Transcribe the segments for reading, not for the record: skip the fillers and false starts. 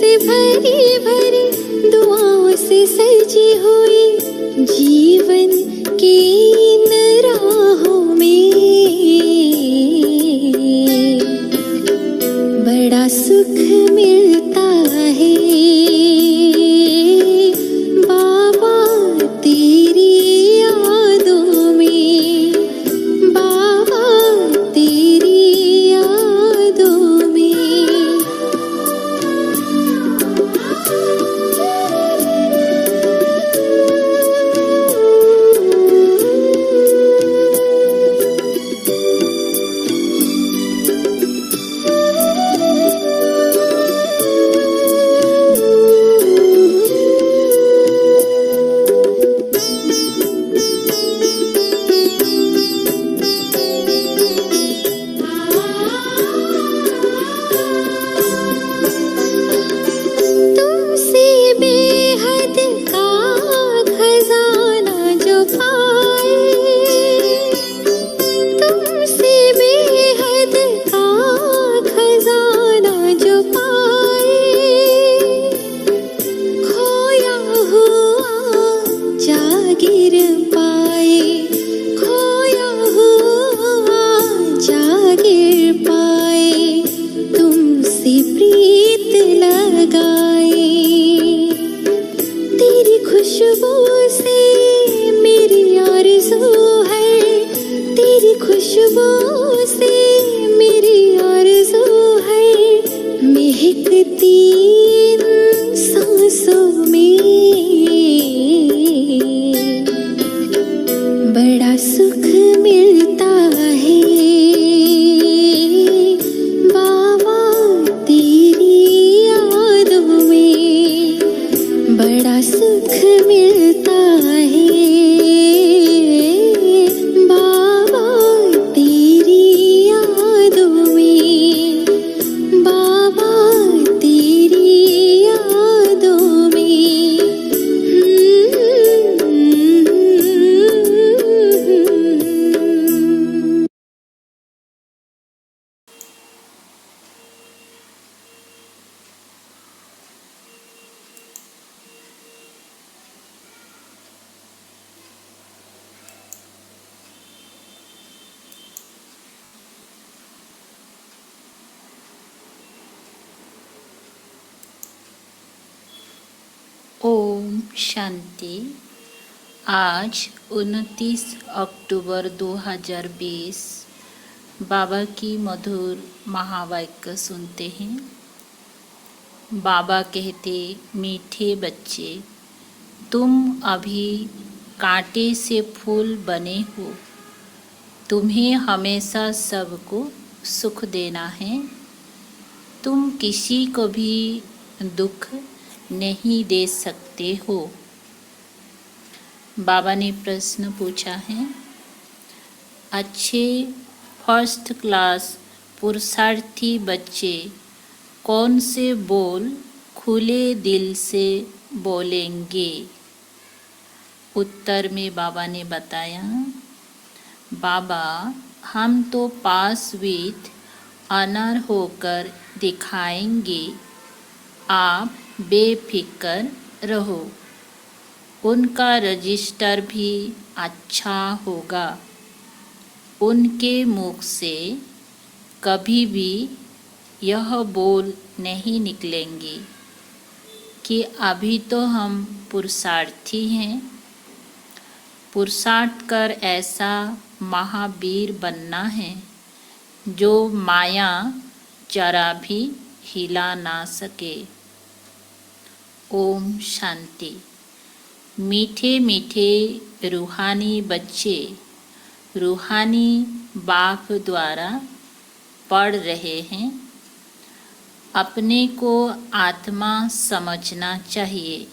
से भरी भरी दुआओं से सजी हुई जीवन की इन राहों में बड़ा सुख मिलता है बाबा तेरी यादों में, बाबा तेरी यादों में। तुमसे बेहद का खजाना जो पाए, तुमसे बेहद का खजाना जो पाए, खोया हुआ जागिर पाए, खोया हुआ जागिर पाए, तुमसे प्रीत लगाए। तेरी खुशबू से मेरी आरज़ू है, तेरी खुशबू से मेरी आरज़ू है, महकती इन सांसों में बड़ा सुख मिलता है बाबा तेरी यादों में, बड़ा सुख मिलता है बाबा तेरी यादों में, बाबा तेरी यादों में। ओम शांति। आज 29 अक्टूबर 2020 बाबा की मधुर महावाक्य सुनते हैं। बाबा कहते, मीठे बच्चे, तुम अभी कांटे से फूल बने हो। तुम्हें हमेशा सबको सुख देना है। तुम किसी को भी दुख नहीं दे सकते हो। बाबा ने प्रश्न पूछा है, अच्छे फर्स्ट क्लास पुरुषार्थी बच्चे कौन से बोल खुले दिल से बोलेंगे? उत्तर में बाबा ने बताया, बाबा हम तो पास विथ ऑनर होकर दिखाएंगे, आप बेफिक्र रहो। उनका रजिस्टर भी अच्छा होगा। उनके मुख से कभी भी यह बोल नहीं निकलेंगे कि अभी तो हम पुरुषार्थी हैं। पुरुषार्थ कर ऐसा महावीर बनना है जो माया जरा भी हिला ना सके। ओम शांति। मीठे मीठे रूहानी बच्चे रूहानी बाप द्वारा पढ़ रहे हैं। अपने को आत्मा समझना चाहिए।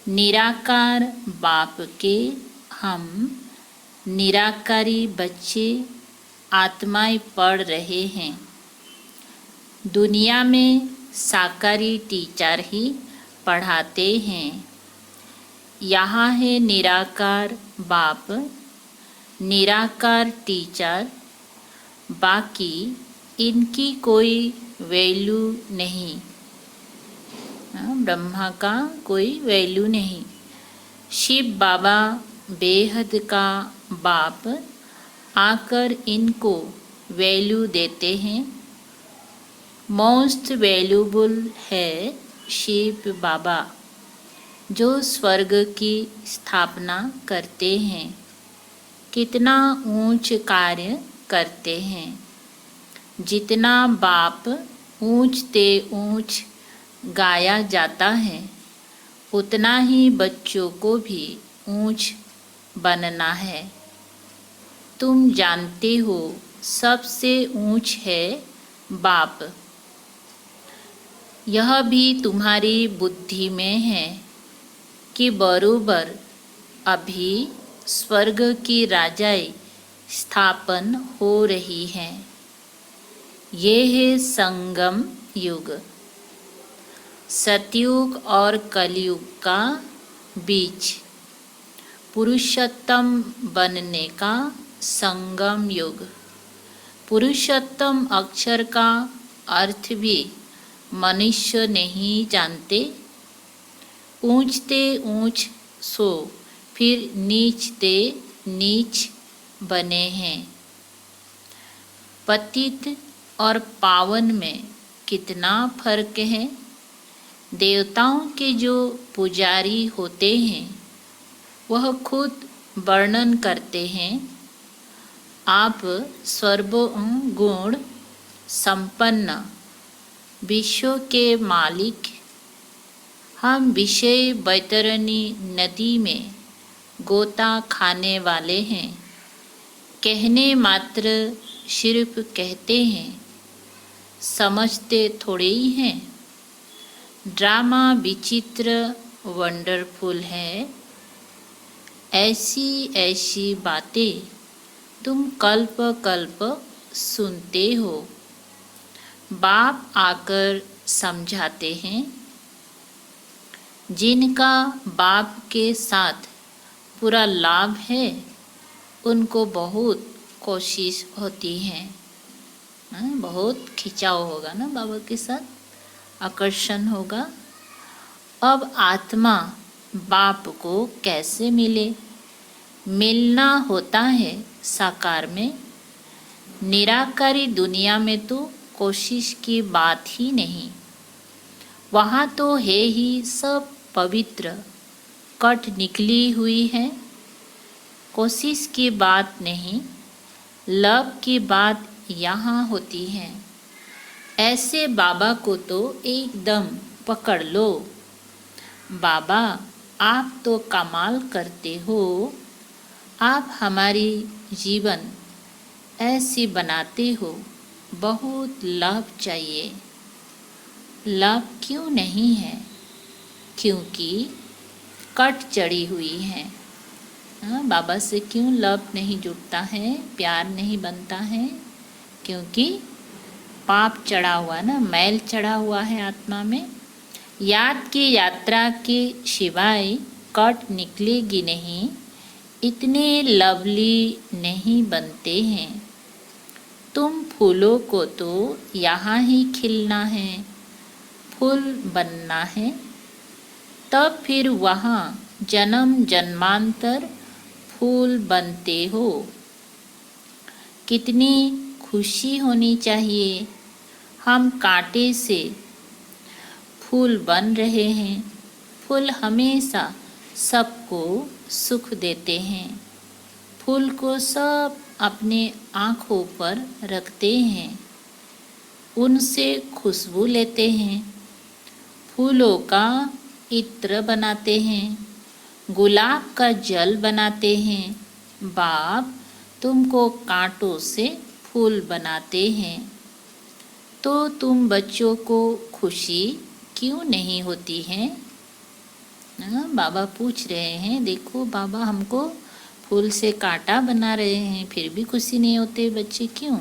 निराकार बाप के हम निराकारी बच्चे आत्माएं पढ़ रहे हैं। दुनिया में साकारी टीचर ही पढ़ाते हैं। यहाँ है निराकार बाप, निराकार टीचर, बाकी इनकी कोई वैल्यू नहीं। ब्रह्मा का कोई वैल्यू नहीं। शिव बाबा बेहद का बाप आकर इनको वैल्यू देते हैं। मोस्ट वैल्यूबल है शिव बाबा, जो स्वर्ग की स्थापना करते हैं। कितना ऊंच कार्य करते हैं। जितना बाप ऊंच ते ऊंच गाया जाता है, उतना ही बच्चों को भी ऊंच बनना है। तुम जानते हो सबसे ऊंच है बाप। यह भी तुम्हारी बुद्धि में है कि बरोबर अभी स्वर्ग की राजाई स्थापन हो रही है। ये है संगम युग, सतयुग और कलयुग का बीच, पुरुषोत्तम बनने का संगम युग। पुरुषोत्तम अक्षर का अर्थ भी मनुष्य नहीं जानते। ऊंचते ऊंच सो फिर नीचते नीच बने हैं। पतित और पावन में कितना फर्क है। देवताओं के जो पुजारी होते हैं वह खुद वर्णन करते हैं, आप सर्वगुण संपन्न विश्व के मालिक। हम विषय बैतरणी नदी में गोता खाने वाले हैं। कहने मात्र सिर्फ कहते हैं, समझते थोड़े ही हैं। ड्रामा विचित्र वंडरफुल है। ऐसी ऐसी बातें तुम कल्प कल्प सुनते हो। बाप आकर समझाते हैं। जिनका बाप के साथ पूरा लाभ है, उनको बहुत कोशिश होती है। बहुत खिंचाव होगा ना बाबा के साथ, आकर्षण होगा। अब आत्मा बाप को कैसे मिले? मिलना होता है साकार में। निराकारी दुनिया में तो कोशिश की बात ही नहीं। वहाँ तो है ही सब पवित्र, कट निकली हुई है। कोशिश की बात नहीं, लव की बात यहाँ होती है। ऐसे बाबा को तो एकदम पकड़ लो। बाबा आप तो कमाल करते हो। आप हमारी जीवन ऐसी बनाते हो। बहुत लाभ चाहिए। लाभ क्यों नहीं है? क्योंकि कट चढ़ी हुई है। बाबा से क्यों लव नहीं जुड़ता है, प्यार नहीं बनता है? क्योंकि पाप चढ़ा हुआ ना, मैल चढ़ा हुआ है आत्मा में। याद की यात्रा के सिवाय कट निकलेगी नहीं। इतने लवली नहीं बनते हैं। तुम फूलों को तो यहाँ ही खिलना है, फूल बनना है, तब फिर वहाँ जन्म जन्मांतर फूल बनते हो। कितनी खुशी होनी चाहिए। हम कांटे से फूल बन रहे हैं। फूल हमेशा सबको सुख देते हैं। फूल को सब अपने आँखों पर रखते हैं, उनसे खुशबू लेते हैं। फूलों का इत्र बनाते हैं, गुलाब का जल बनाते हैं। बाप तुमको कांटों से फूल बनाते हैं, तो तुम बच्चों को खुशी क्यों नहीं होती है? बाबा पूछ रहे हैं, देखो बाबा हमको फूल से कांटा बना रहे हैं, फिर भी खुशी नहीं होते बच्चे क्यों?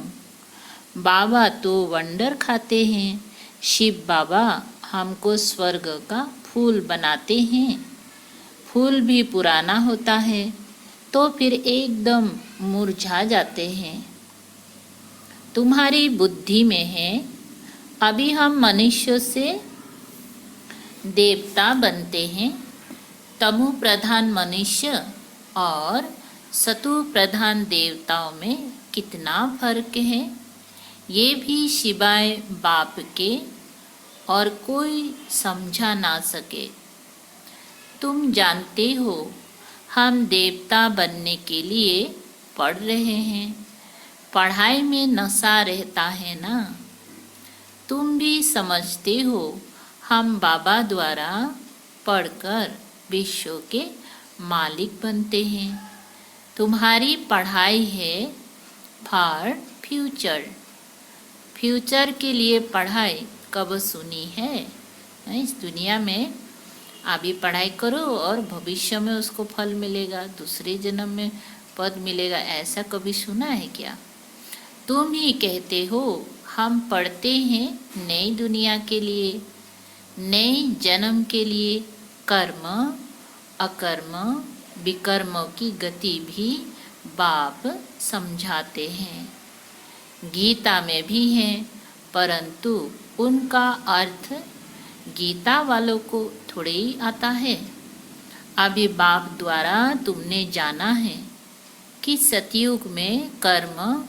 बाबा तो वंडर खाते हैं। शिव बाबा हमको स्वर्ग का फूल बनाते हैं। फूल भी पुराना होता है तो फिर एकदम मुरझा जाते हैं। तुम्हारी बुद्धि में है अभी हम मनुष्य से देवता बनते हैं। तमो प्रधान मनुष्य और सतो प्रधान देवताओं में कितना फर्क है, ये भी सिवाय बाप के और कोई समझा ना सके। तुम जानते हो हम देवता बनने के लिए पढ़ रहे हैं। पढ़ाई में नशा रहता है ना। तुम भी समझते हो हम बाबा द्वारा पढ़कर विश्व के मालिक बनते हैं। तुम्हारी पढ़ाई है फॉर फ्यूचर। फ्यूचर के लिए पढ़ाई कब सुनी है? इस दुनिया में अभी पढ़ाई करो और भविष्य में उसको फल मिलेगा, दूसरे जन्म में पद मिलेगा, ऐसा कभी सुना है क्या? तुम ही कहते हो हम पढ़ते हैं नई दुनिया के लिए, नए जन्म के लिए। कर्म अकर्म विकर्मों की गति भी बाप समझाते हैं। गीता में भी है, परंतु उनका अर्थ गीता वालों को थोड़े ही आता है। अभी बाप द्वारा तुमने जाना है कि सतयुग में कर्म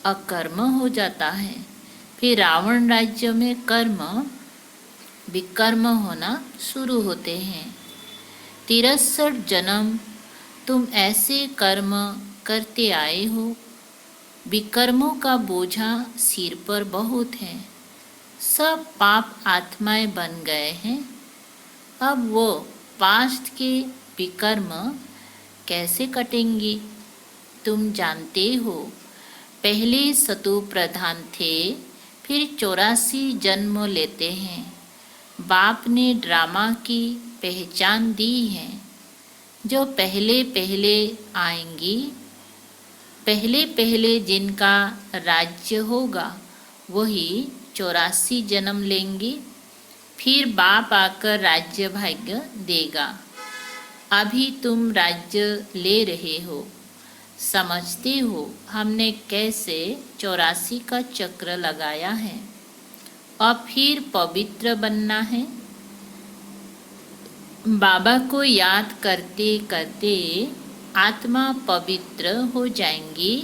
अकर्म हो जाता है, फिर रावण राज्य में कर्म विकर्म होना शुरू होते हैं। 63 जन्म तुम ऐसे कर्म करते आए हो। विकर्मों का बोझा सिर पर बहुत है। सब पाप आत्माएं बन गए हैं। अब वो पास्ट के विकर्म कैसे कटेंगी? तुम जानते हो पहले सतो प्रधान थे, फिर 84 जन्म लेते हैं। बाप ने ड्रामा की पहचान दी है। जो पहले पहले आएंगी, पहले पहले जिनका राज्य होगा वही 84 जन्म लेंगे, फिर बाप आकर राज्य भाग्य देगा। अभी तुम राज्य ले रहे हो। समझते हो हमने कैसे 84 का चक्र लगाया है। अब फिर पवित्र बनना है। बाबा को याद करते करते आत्मा पवित्र हो जाएंगी।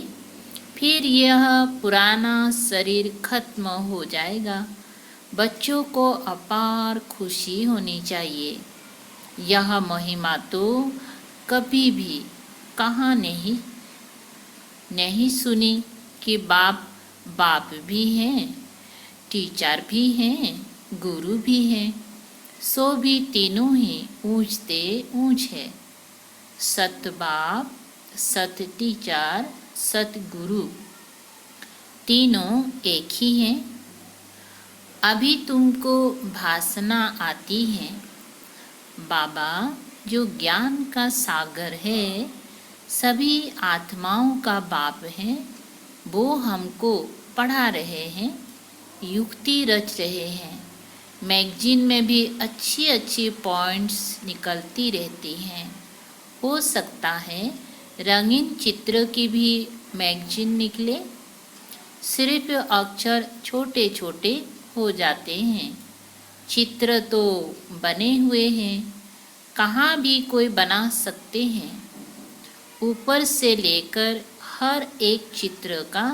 फिर यह पुराना शरीर खत्म हो जाएगा। बच्चों को अपार खुशी होनी चाहिए। यह महिमा तो कभी भी कहाँ नहीं सुनी कि बाप भी हैं, टीचर भी हैं, गुरु भी हैं। सो भी तीनों ही ऊंचते ऊंच है। सत बाप, सत टीचर, सत गुरु, तीनों एक ही हैं। अभी तुमको भासना आती है। बाबा जो ज्ञान का सागर है, सभी आत्माओं का बाप है, वो हमको पढ़ा रहे हैं, युक्ति रच रहे हैं। मैगजीन में भी अच्छी अच्छी पॉइंट्स निकलती रहती हैं। हो सकता है रंगीन चित्र की भी मैगजीन निकले। सिर्फ अक्षर छोटे छोटे हो जाते हैं। चित्र तो बने हुए हैं, कहाँ भी कोई बना सकते हैं। ऊपर से लेकर हर एक चित्र का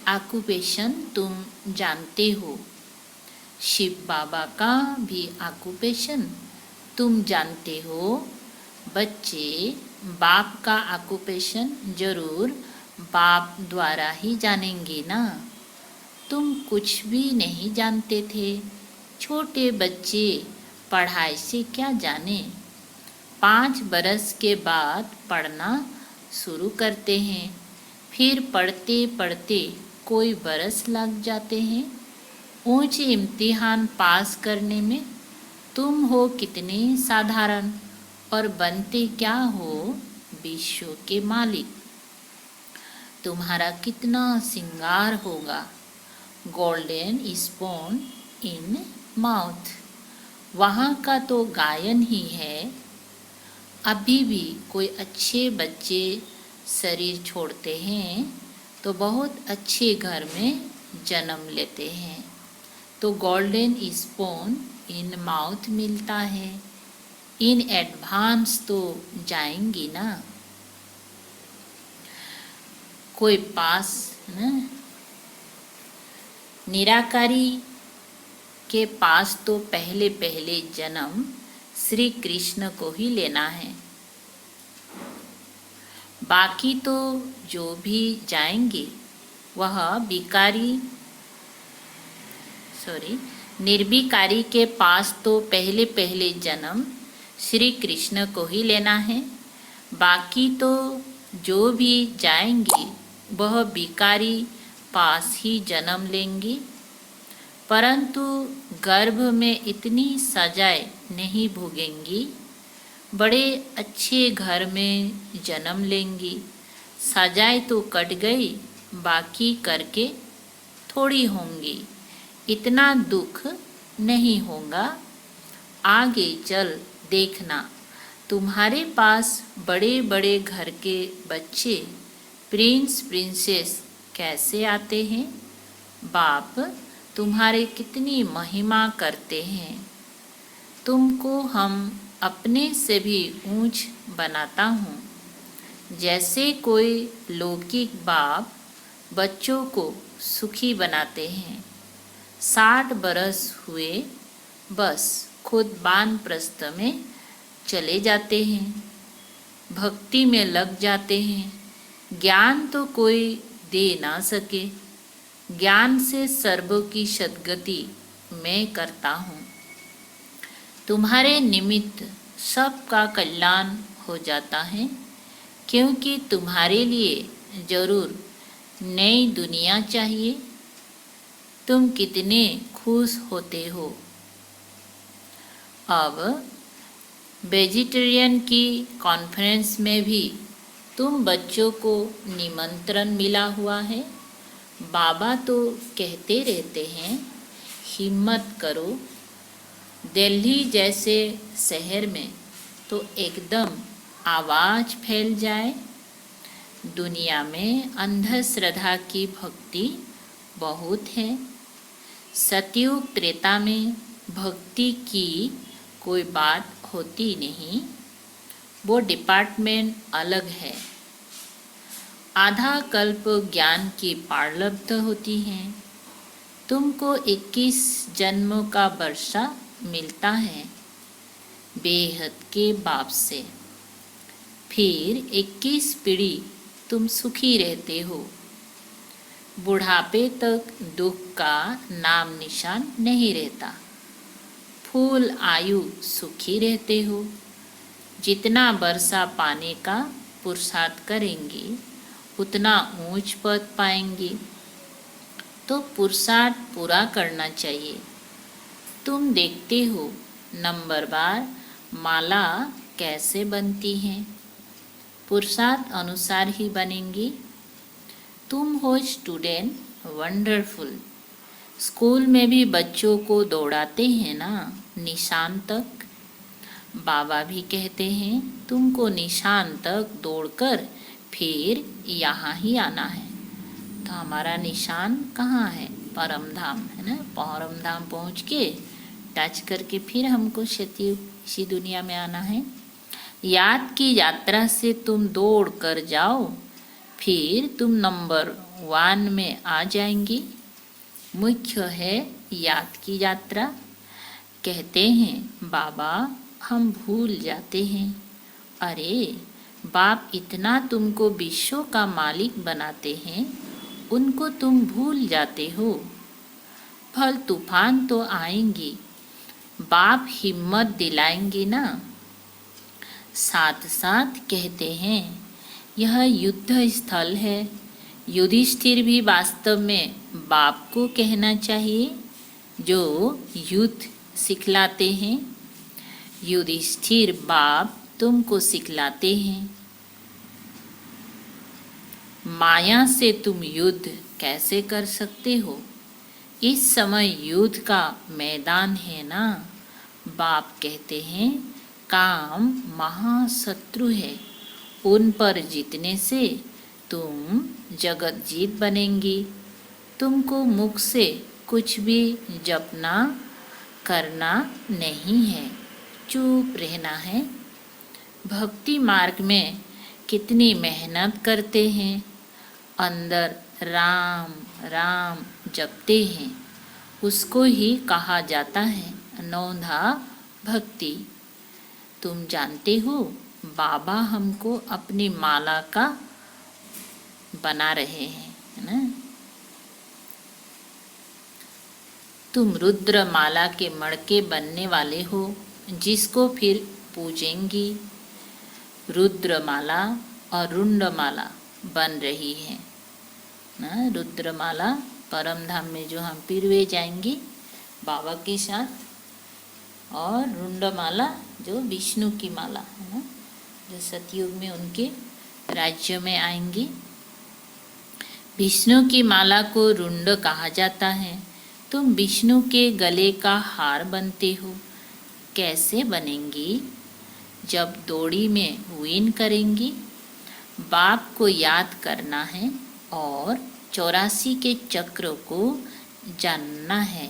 ऑक्यूपेशन तुम जानते हो। शिव बाबा का भी ऑक्यूपेशन तुम जानते हो। बच्चे बाप का ऑक्यूपेशन जरूर बाप द्वारा ही जानेंगे ना। तुम कुछ भी नहीं जानते थे। छोटे बच्चे पढ़ाई से क्या जाने। 5 बरस के बाद पढ़ना शुरू करते हैं, फिर पढ़ते पढ़ते कोई बरस लग जाते हैं। ऊंचे इम्तिहान पास करने में तुम हो कितने साधारण और बनते क्या हो विश्व के मालिक। तुम्हारा कितना श्रृंगार होगा। गोल्डन स्पून इन माउथ, वहाँ का तो गायन ही है। अभी भी कोई अच्छे बच्चे शरीर छोड़ते हैं तो बहुत अच्छे घर में जन्म लेते हैं। तो गोल्डन स्पून इन माउथ मिलता है, इन एडवांस तो जाएंगी ना। कोई पास ना, निराकारी के पास तो पहले पहले जन्म श्री कृष्ण को ही लेना है, बाकी तो जो भी जाएंगे वह निर्विकारी के पास तो पहले पहले जन्म श्री कृष्ण को ही लेना है, बाकी तो जो भी जाएंगी वह विकारी पास ही जन्म लेंगी। परंतु गर्भ में इतनी सजाएं नहीं भोगेंगी, बड़े अच्छे घर में जन्म लेंगी। सजाएं तो कट गई, बाकी करके थोड़ी होंगी, इतना दुख नहीं होगा। आगे चल देखना, तुम्हारे पास बड़े बड़े घर के बच्चे प्रिंस प्रिंसेस कैसे आते हैं। बाप तुम्हारे कितनी महिमा करते हैं, तुमको हम अपने से भी ऊंच बनाता हूँ। जैसे कोई लौकिक बाप बच्चों को सुखी बनाते हैं, 60 बरस हुए बस खुद वानप्रस्थ में चले जाते हैं, भक्ति में लग जाते हैं। ज्ञान तो कोई दे ना सके, ज्ञान से सर्व की सद्गति मैं करता हूँ। तुम्हारे निमित्त सबका कल्याण हो जाता है, क्योंकि तुम्हारे लिए जरूर नई दुनिया चाहिए। तुम कितने खुश होते हो। अब वेजिटेरियन की कॉन्फ्रेंस में भी तुम बच्चों को निमंत्रण मिला हुआ है। बाबा तो कहते रहते हैं, हिम्मत करो। दिल्ली जैसे शहर में तो एकदम आवाज़ फैल जाए। दुनिया में अंधश्रद्धा की भक्ति बहुत है। सतयुग त्रेता में भक्ति की कोई बात होती नहीं, वो डिपार्टमेंट अलग है। आधा कल्प ज्ञान की पारलब्ध होती हैं। तुमको 21 जन्मों का वर्षा मिलता है बेहद के बाप से। फिर 21 पीढ़ी तुम सुखी रहते हो। बुढ़ापे तक दुख का नाम निशान नहीं रहता। फूल आयु सुखी रहते हो। जितना वर्षा पाने का पुरुषार्थ करेंगी, उतना ऊंच पद पाएंगी। तो पुरुषार्थ पूरा करना चाहिए। तुम देखते हो नंबरवार माला कैसे बनती हैं, पुरुषार्थ अनुसार ही बनेंगी। तुम हो स्टूडेंट वंडरफुल। स्कूल में भी बच्चों को दौड़ाते हैं ना निशान तक। बाबा भी कहते हैं तुमको निशान तक दौड़कर फिर यहाँ ही आना है। तो हमारा निशान कहाँ है? परम धाम है ना। परम धाम पहुँच के टच करके फिर हमको इसी दुनिया में आना है। याद की यात्रा से तुम दौड़ कर जाओ, फिर तुम नंबर 1 में आ जाएंगी। मुख्य है याद की यात्रा। कहते हैं बाबा हम भूल जाते हैं। अरे बाप इतना तुमको विश्व का मालिक बनाते हैं, उनको तुम भूल जाते हो। फल तूफान तो आएंगी, बाप हिम्मत दिलाएंगे ना। साथ साथ कहते हैं यह युद्ध स्थल है। युधिष्ठिर भी वास्तव में बाप को कहना चाहिए जो युद्ध सिखलाते हैं। युधिष्ठिर बाप तुमको सिखलाते हैं। माया से तुम युद्ध कैसे कर सकते हो? इस समय युद्ध का मैदान है ना। बाप कहते हैं काम महाशत्रु है, उन पर जीतने से तुम जगत जीत बनेंगी। तुमको मुख से कुछ भी जपना करना नहीं है, चुप रहना है। भक्ति मार्ग में कितनी मेहनत करते हैं, अंदर राम राम जपते हैं, उसको ही कहा जाता है नौंधा भक्ति। तुम जानते हो बाबा हमको अपनी माला का बना रहे हैं, है ना। तुम रुद्र माला के मड़के बनने वाले हो, जिसको फिर पूजेंगी। रुद्र माला और रुंड माला बन रही है ना। रुद्र माला परम धाम में जो हम फिर वे जाएंगे बाबा के साथ, और रुंड माला जो विष्णु की माला है ना, जो सतयुग में उनके राज्य में आएंगी। विष्णु की माला को रुंड कहा जाता है। तुम विष्णु के गले का हार बनते हो। कैसे बनेंगी? जब डोरी में वीन करेंगी। बाप को याद करना है और 84 के चक्र को जानना है।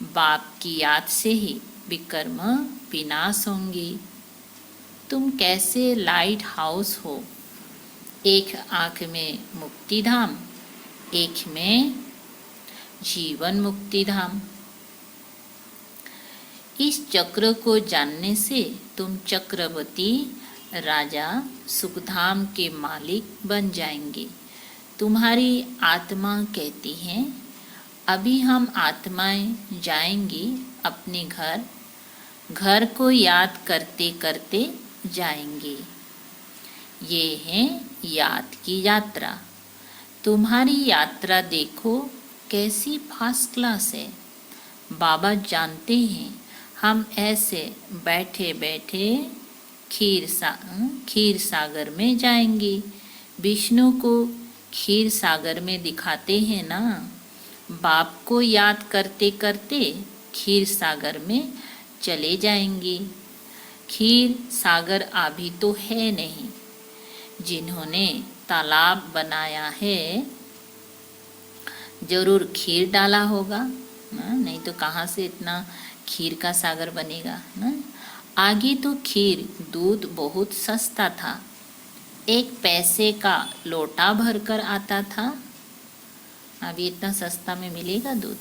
बाप की याद से ही विकर्म विनाश होंगे। तुम कैसे लाइट हाउस हो, एक आँख में मुक्ति धाम, एक में जीवन मुक्ति धाम। इस चक्र को जानने से तुम चक्रवर्ती राजा सुखधाम के मालिक बन जाएंगे। तुम्हारी आत्मा कहती है अभी हम आत्माएं जाएंगी अपने घर, घर को याद करते करते जाएंगे। ये है याद की यात्रा। तुम्हारी यात्रा देखो कैसी फर्स्ट क्लास है। बाबा जानते हैं हम ऐसे बैठे बैठे खीर सागर में जाएंगे। विष्णु को खीर सागर में दिखाते हैं ना। बाप को याद करते करते खीर सागर में चले जाएंगे। खीर सागर अभी तो है नहीं। जिन्होंने तालाब बनाया है जरूर खीर डाला होगा ना, नहीं तो कहाँ से इतना खीर का सागर बनेगा ना। आगे तो खीर दूध बहुत सस्ता था, 1 पैसे का लोटा भरकर आता था। अभी इतना सस्ता में मिलेगा दूध?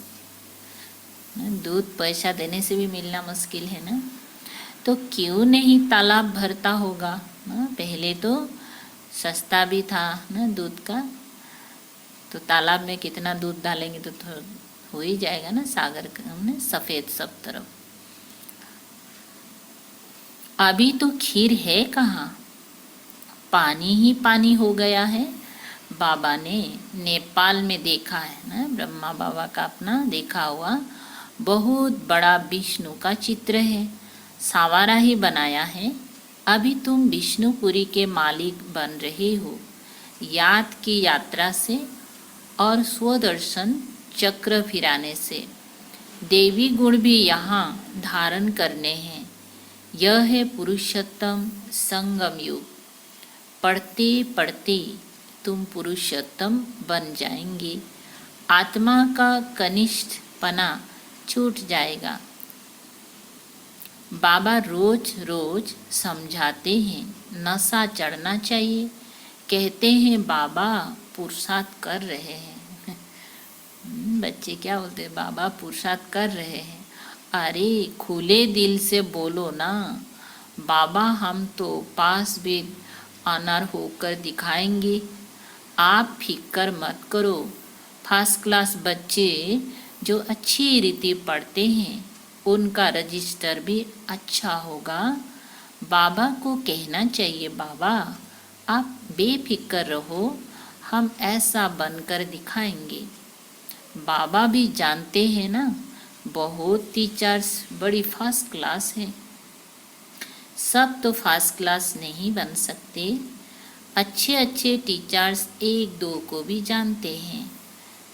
दूध पैसा देने से भी मिलना मुश्किल है ना। तो क्यों नहीं तालाब भरता होगा ना। पहले तो सस्ता भी था ना दूध का, तो तालाब में कितना दूध डालेंगे तो हो ही जाएगा ना सागर में सफ़ेद सब तरफ। अभी तो खीर है कहाँ, पानी ही पानी हो गया है। बाबा ने नेपाल में देखा है ना, ब्रह्मा बाबा का अपना देखा हुआ बहुत बड़ा विष्णु का चित्र है, सावारा ही बनाया है। अभी तुम विष्णुपुरी के मालिक बन रहे हो याद की यात्रा से और स्वदर्शन चक्र फिराने से। देवी गुण भी यहाँ धारण करने हैं। यह है पुरुषोत्तम संगम युग। पढ़ते पढ़ते तुम पुरुषोत्तम बन जाएंगे। आत्मा का कनिष्ठपना छूट जाएगा। बाबा रोज रोज समझाते हैं नशा चढ़ना चाहिए। कहते हैं बाबा पुरुषार्थ कर रहे हैं। बच्चे क्या बोलते हैं, बाबा पुरुषार्थ कर रहे हैं। अरे खुले दिल से बोलो ना, बाबा हम तो पास भी ऑनर होकर दिखाएंगे। आप फिक्र मत करो। फर्स्ट क्लास बच्चे जो अच्छी रीति पढ़ते हैं उनका रजिस्टर भी अच्छा होगा। बाबा को कहना चाहिए बाबा आप बेफिक्र रहो, हम ऐसा बनकर दिखाएंगे। बाबा भी जानते हैं ना बहुत टीचर्स बड़ी फर्स्ट क्लास हैं। सब तो फर्स्ट क्लास नहीं बन सकते। अच्छे अच्छे टीचर्स 1-2 को भी जानते हैं।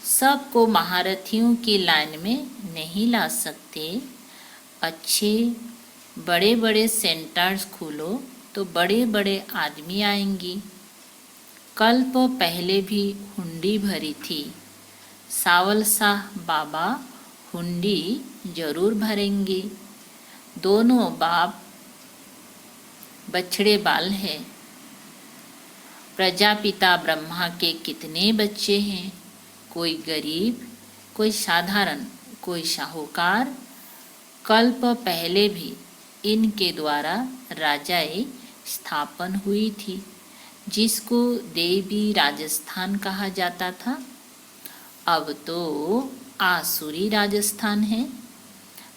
सबको महारथियों की लाइन में नहीं ला सकते। अच्छे बड़े बड़े सेंटर्स खोलो तो बड़े बड़े आदमी आएंगी। कल्प पहले भी हुंडी भरी थी। सावल शाह बाबा हुंडी जरूर भरेंगे। दोनों बाप बछड़े बाल है। प्रजापिता ब्रह्मा के कितने बच्चे हैं, कोई गरीब, कोई साधारण, कोई साहूकार। कल्प पहले भी इनके द्वारा राजाएं स्थापन हुई थी, जिसको देवी राजस्थान कहा जाता था। अब तो आसुरी राजस्थान है।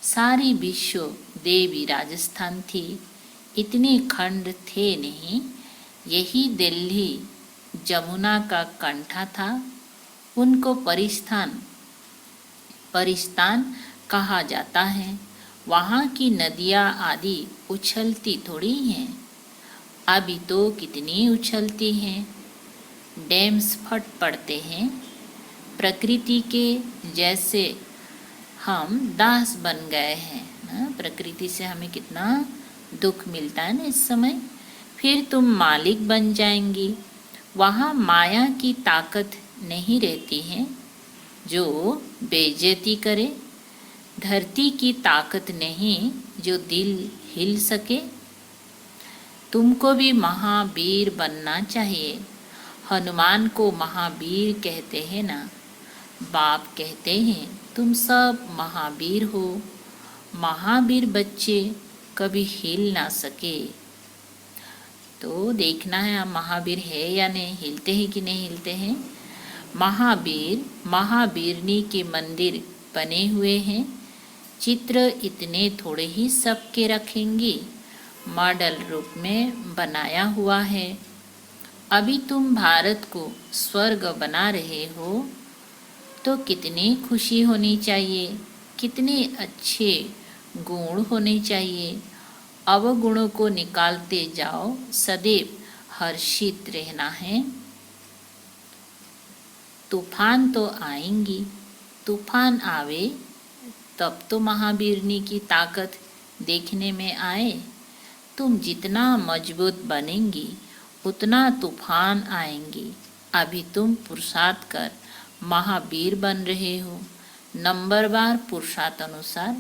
सारी विश्व देवी राजस्थान थी। इतने खंड थे नहीं। यही दिल्ली जमुना का कंठा था। उनको परिस्तान कहा जाता है। वहाँ की नदियाँ आदि उछलती थोड़ी हैं। अभी तो कितनी उछलती हैं। डैम्स फट पड़ते हैं। प्रकृति के जैसे हम दास बन गए हैं ना। प्रकृति से हमें कितना दुख मिलता है ना इस समय। फिर तुम मालिक बन जाएंगी। वहाँ माया की ताकत नहीं रहती है जो बेइज्जती करे। धरती की ताकत नहीं जो दिल हिल सके। तुमको भी महावीर बनना चाहिए। हनुमान को महावीर कहते हैं ना। बाप कहते हैं तुम सब महावीर हो। महावीर बच्चे कभी हिल ना सके। तो देखना है हम महावीर है या नहीं, हिलते हैं कि नहीं हिलते हैं। महावीरनी के मंदिर बने हुए हैं। चित्र इतने थोड़े ही सबके रखेंगी। मॉडल रूप में बनाया हुआ है। अभी तुम भारत को स्वर्ग बना रहे हो तो कितनी खुशी होनी चाहिए। कितने अच्छे गुण होने चाहिए। अवगुणों को निकालते जाओ। सदैव हर्षित रहना है। तूफान तो आएंगी। तूफान आवे तब तो महावीरनी की ताकत देखने में आए। तुम जितना मजबूत बनेंगी उतना तूफान आएंगी। अभी तुम पुरुषार्थ कर महावीर बन रहे हो। नंबरवार पुरुषार्थ अनुसार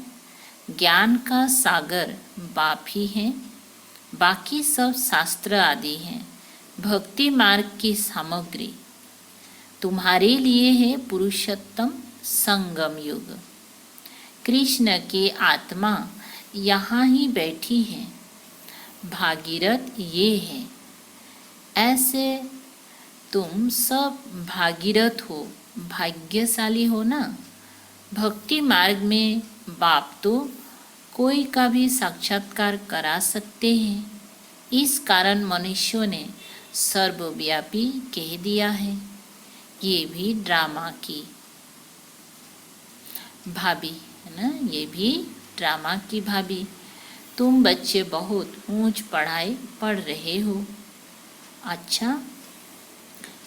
ज्ञान का सागर बाप ही है। बाकी सब शास्त्र आदि हैं। भक्ति मार्ग की सामग्री तुम्हारे लिए है। पुरुषोत्तम संगम युग। कृष्ण की आत्मा यहाँ ही बैठी है। भागीरथ ये है। ऐसे तुम सब भागीरथ हो, भाग्यशाली हो ना। भक्ति मार्ग में बाप तो कोई का भी साक्षात्कार करा सकते हैं। इस कारण मनुष्यों ने सर्वव्यापी कह दिया है। ये भी ड्रामा की भाभी है ना। ये भी ड्रामा की भाभी। तुम बच्चे बहुत ऊंच पढ़ाई पढ़ रहे हो। अच्छा,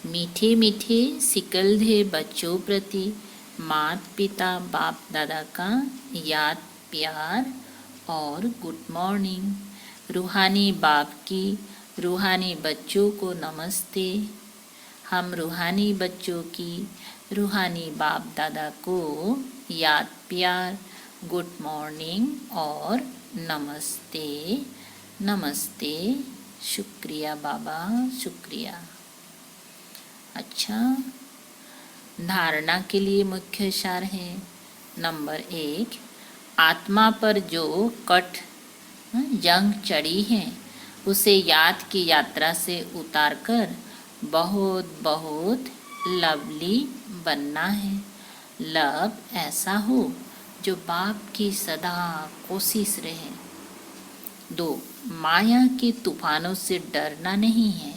मीठे मीठे सिकलधे बच्चों प्रति माता पिता बाप दादा का याद प्यार और गुड मॉर्निंग। रूहानी बाप की रूहानी बच्चों को नमस्ते। हम रूहानी बच्चों की रूहानी बाप दादा को याद प्यार गुड मॉर्निंग और नमस्ते नमस्ते। शुक्रिया बाबा, शुक्रिया। अच्छा, धारणा के लिए मुख्य सार है। नंबर 1, आत्मा पर जो कट जंग चढ़ी है उसे याद की यात्रा से उतारकर बहुत बहुत लवली बनना है। लव ऐसा हो जो बाप की सदा कोशिश रहे। 2, माया के तूफानों से डरना नहीं है,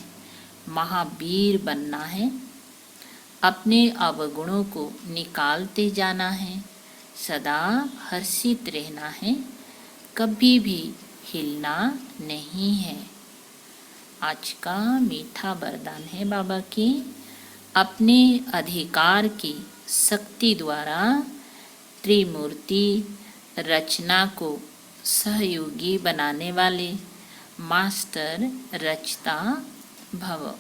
महावीर बनना है। अपने अवगुणों को निकालते जाना है। सदा हर्षित रहना है, कभी भी हिलना नहीं है। आज का मीठा वरदान है बाबा की। अपने अधिकार की शक्ति द्वारा त्रिमूर्ति रचना को सहयोगी बनाने वाले मास्टर रचता भव।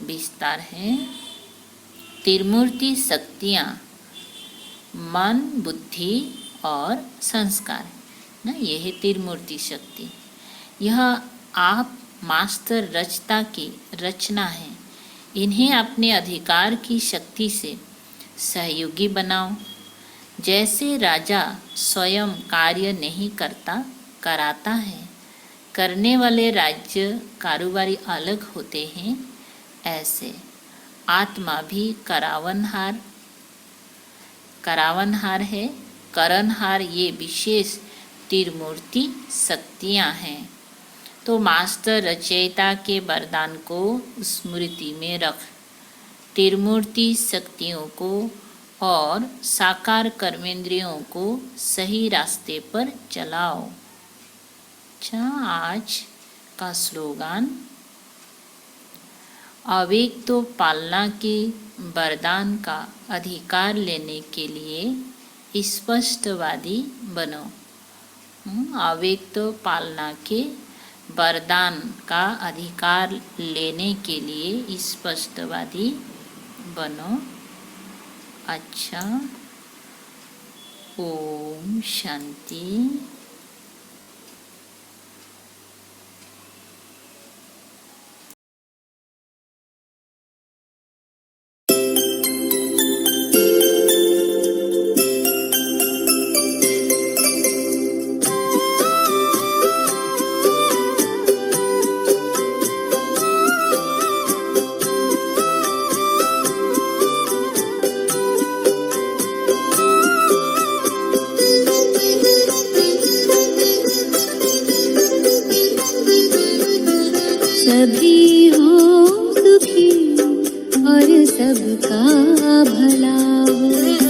विस्तार है। त्रिमूर्ति शक्तियाँ मन, बुद्धि और संस्कार, ना ये है त्रिमूर्ति शक्ति। यह आप मास्टर रचता की रचना है। इन्हें अपने अधिकार की शक्ति से सहयोगी बनाओ। जैसे राजा स्वयं कार्य नहीं करता, कराता है, करने वाले राज्य कारोबारी अलग होते हैं, ऐसे आत्मा भी करावनहार है। करणहार ये विशेष त्रिमूर्ति शक्तियाँ हैं। तो मास्टर रचयिता के वरदान को स्मृति में रख, त्रिमूर्ति शक्तियों को और साकार कर्मेंद्रियों को सही रास्ते पर चलाओ। अच्छा, आज का स्लोगन, अव्यक्त तो पालना के वरदान का अधिकार लेने के लिए स्पष्टवादी बनो। अव्यक्त तो पालना के वरदान का अधिकार लेने के लिए स्पष्टवादी बनो। अच्छा, ओम शांति। सभी हो सुखी और सबका भला हो।